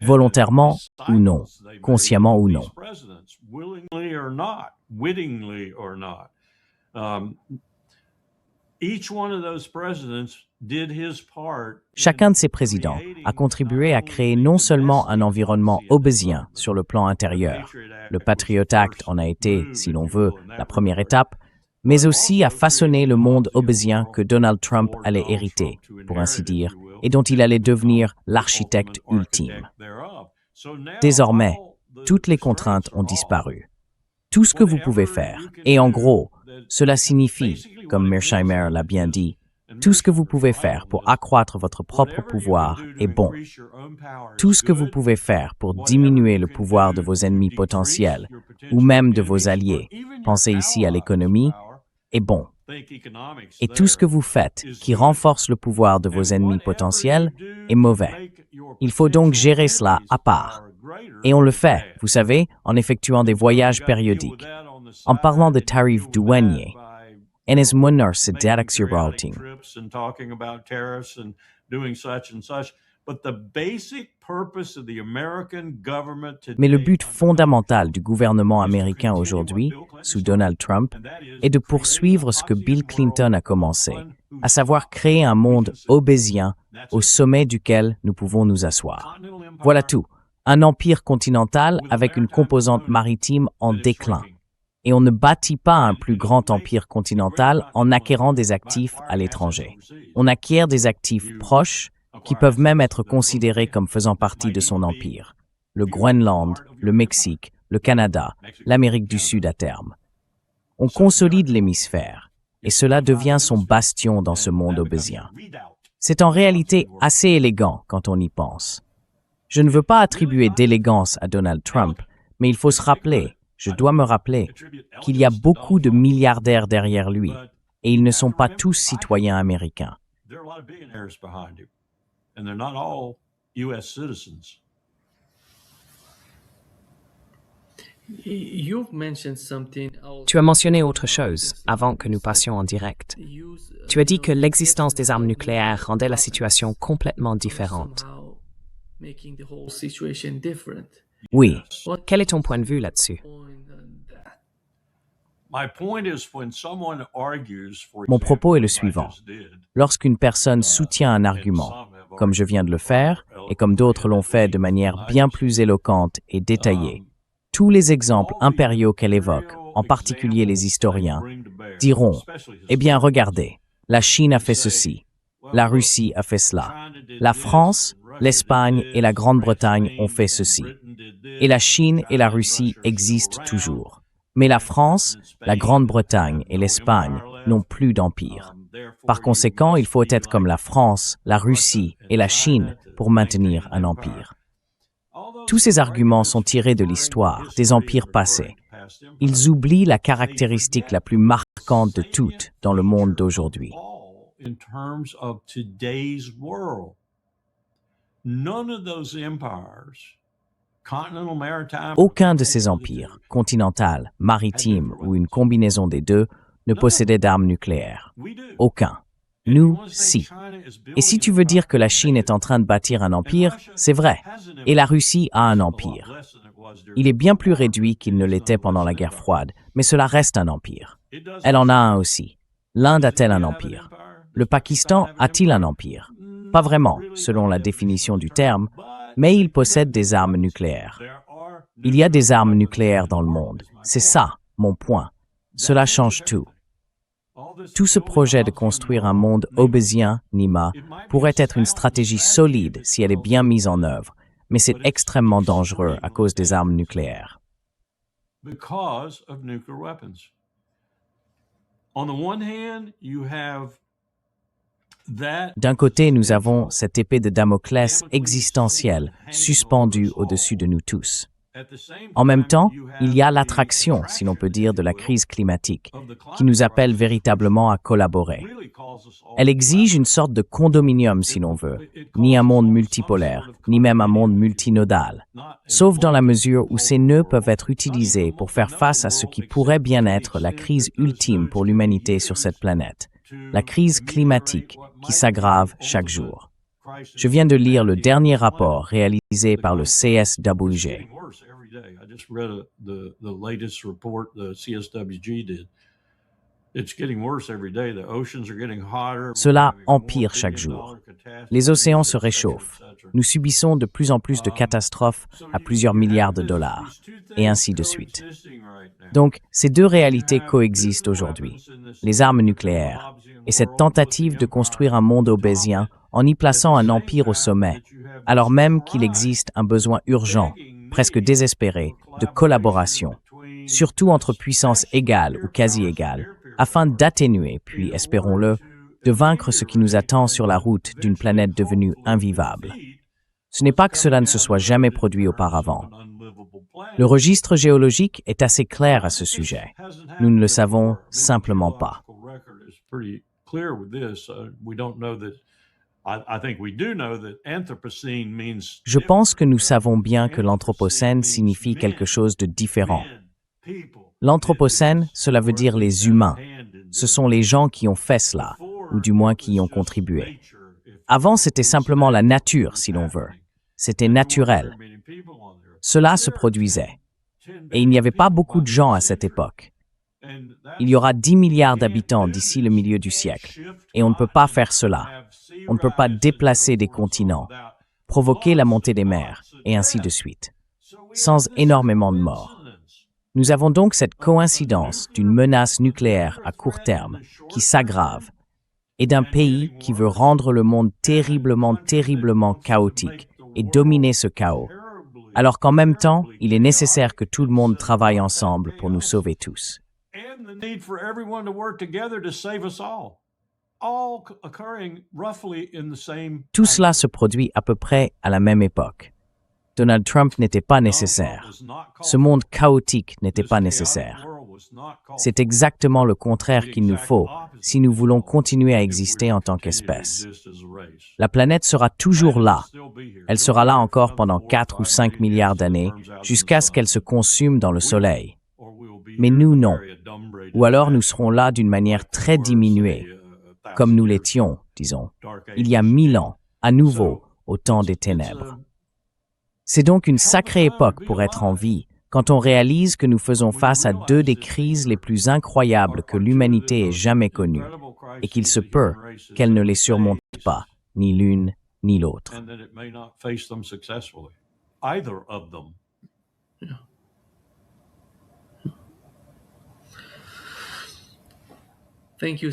volontairement ou non, consciemment ou non. Chacun de ces présidents a contribué à créer non seulement un environnement obésien sur le plan intérieur, le Patriot Act en a été, si l'on veut, la première étape, mais aussi à façonner le monde obésien que Donald Trump allait hériter, pour ainsi dire, et dont il allait devenir l'architecte ultime. Désormais, toutes les contraintes ont disparu. Tout ce que vous pouvez faire, et en gros, cela signifie, comme Mearsheimer l'a bien dit, tout ce que vous pouvez faire pour accroître votre propre pouvoir est bon. Tout ce que vous pouvez faire pour diminuer le pouvoir de vos ennemis potentiels, ou même de vos alliés, pensez ici à l'économie, est bon. Et tout ce que vous faites qui renforce le pouvoir de vos ennemis potentiels est mauvais. Il faut donc gérer cela à part. Et on le fait, vous savez, en effectuant des voyages périodiques, en parlant de tarifs douaniers. Enes Munnar Sedarak Routing. Mais le but fondamental du gouvernement américain aujourd'hui, sous Donald Trump, est de poursuivre ce que Bill Clinton a commencé, à savoir créer un monde obésien au sommet duquel nous pouvons nous asseoir. Voilà tout. Un empire continental avec une composante maritime en déclin. Et on ne bâtit pas un plus grand empire continental en acquérant des actifs à l'étranger. On acquiert des actifs proches qui peuvent même être considérés comme faisant partie de son empire. Le Groenland, le Mexique, le Canada, l'Amérique du Sud à terme. On consolide l'hémisphère, et cela devient son bastion dans ce monde obésien. C'est en réalité assez élégant quand on y pense. Je ne veux pas attribuer d'élégance à Donald Trump, mais il faut se rappeler, je dois me rappeler, qu'il y a beaucoup de milliardaires derrière lui, et ils ne sont pas tous citoyens américains. Tu as mentionné autre chose avant que nous passions en direct. Tu as dit que l'existence des armes nucléaires rendait la situation complètement différente. Oui. Quel est ton point de vue là-dessus? Mon propos est le suivant. Lorsqu'une personne soutient un argument, comme je viens de le faire, et comme d'autres l'ont fait de manière bien plus éloquente et détaillée, tous les exemples impériaux qu'elle évoque, en particulier les historiens, diront « Eh bien, regardez, la Chine a fait ceci, la Russie a fait cela, la France, l'Espagne et la Grande-Bretagne ont fait ceci, et la Chine et la Russie existent toujours. Mais la France, la Grande-Bretagne et l'Espagne n'ont plus d'empire. Par conséquent, il faut être comme la France, la Russie et la Chine pour maintenir un empire. » Tous ces arguments sont tirés de l'histoire, des empires passés. Ils oublient la caractéristique la plus marquante de toutes dans le monde d'aujourd'hui. Aucun de ces empires, continental, maritime ou une combinaison des deux, ne possédait d'armes nucléaires. Aucun. Nous, si. Et si tu veux dire que la Chine est en train de bâtir un empire, c'est vrai. Et la Russie a un empire. Il est bien plus réduit qu'il ne l'était pendant la guerre froide, mais cela reste un empire. Elle en a un aussi. L'Inde a-t-elle un empire? Le Pakistan a-t-il un empire? Pas vraiment, selon la définition du terme, mais il possède des armes nucléaires. Il y a des armes nucléaires dans le monde. C'est ça, mon point. Cela change tout. Tout ce projet de construire un monde obésien, Nima, pourrait être une stratégie solide si elle est bien mise en œuvre, mais c'est extrêmement dangereux à cause des armes nucléaires. D'un côté, nous avons cette épée de Damoclès existentielle suspendue au-dessus de nous tous. En même temps, il y a l'attraction, si l'on peut dire, de la crise climatique, qui nous appelle véritablement à collaborer. Elle exige une sorte de condominium, si l'on veut, ni un monde multipolaire, ni même un monde multinodal, sauf dans la mesure où ces nœuds peuvent être utilisés pour faire face à ce qui pourrait bien être la crise ultime pour l'humanité sur cette planète, la crise climatique qui s'aggrave chaque jour. Je viens de lire le dernier rapport réalisé par le CSWG. Cela empire chaque jour. Les océans se réchauffent. Nous subissons de plus en plus de catastrophes à plusieurs milliards de dollars, et ainsi de suite. Donc, ces deux réalités coexistent aujourd'hui, les armes nucléaires et cette tentative de construire un monde obésien en y plaçant un empire au sommet, alors même qu'il existe un besoin urgent, presque désespéré, de collaboration, surtout entre puissances égales ou quasi égales, afin d'atténuer, puis, espérons-le, de vaincre ce qui nous attend sur la route d'une planète devenue invivable. Ce n'est pas que cela ne se soit jamais produit auparavant. Le registre géologique est assez clair à ce sujet. Nous ne le savons simplement pas. Je pense que nous savons bien que l'Anthropocène signifie quelque chose de différent. L'Anthropocène, cela veut dire les humains. Ce sont les gens qui ont fait cela, ou du moins qui y ont contribué. Avant, c'était simplement la nature, si l'on veut. C'était naturel. Cela se produisait. Et il n'y avait pas beaucoup de gens à cette époque. Il y aura 10 milliards d'habitants d'ici le milieu du siècle. Et on ne peut pas faire cela. On ne peut pas déplacer des continents, provoquer la montée des mers, et ainsi de suite, sans énormément de morts. Nous avons donc cette coïncidence d'une menace nucléaire à court terme qui s'aggrave et d'un pays qui veut rendre le monde terriblement, terriblement chaotique et dominer ce chaos, alors qu'en même temps, il est nécessaire que tout le monde travaille ensemble pour nous sauver tous. Tout cela se produit à peu près à la même époque. Donald Trump n'était pas nécessaire. Ce monde chaotique n'était pas nécessaire. C'est exactement le contraire qu'il nous faut si nous voulons continuer à exister en tant qu'espèce. La planète sera toujours là. Elle sera là encore pendant 4 ou 5 milliards d'années, jusqu'à ce qu'elle se consume dans le Soleil. Mais nous, non. Ou alors nous serons là d'une manière très diminuée, comme nous l'étions, disons, il y a 1000 ans, à nouveau, au temps des ténèbres. C'est donc une sacrée époque pour être en vie, quand on réalise que nous faisons face à deux des crises les plus incroyables que l'humanité ait jamais connues, et qu'il se peut qu'elle ne les surmonte pas, ni l'une ni l'autre.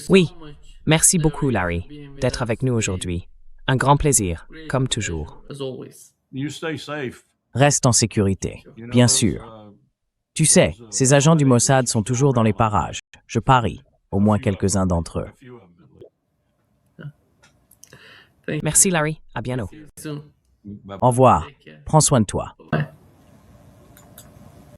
Oui, merci beaucoup, Larry, d'être avec nous aujourd'hui. Un grand plaisir, comme toujours. Reste en sécurité, bien sûr. Tu sais, ces agents du Mossad sont toujours dans les parages. Je parie, au moins quelques-uns d'entre eux. Merci, Larry. À bientôt. Au revoir. Prends soin de toi.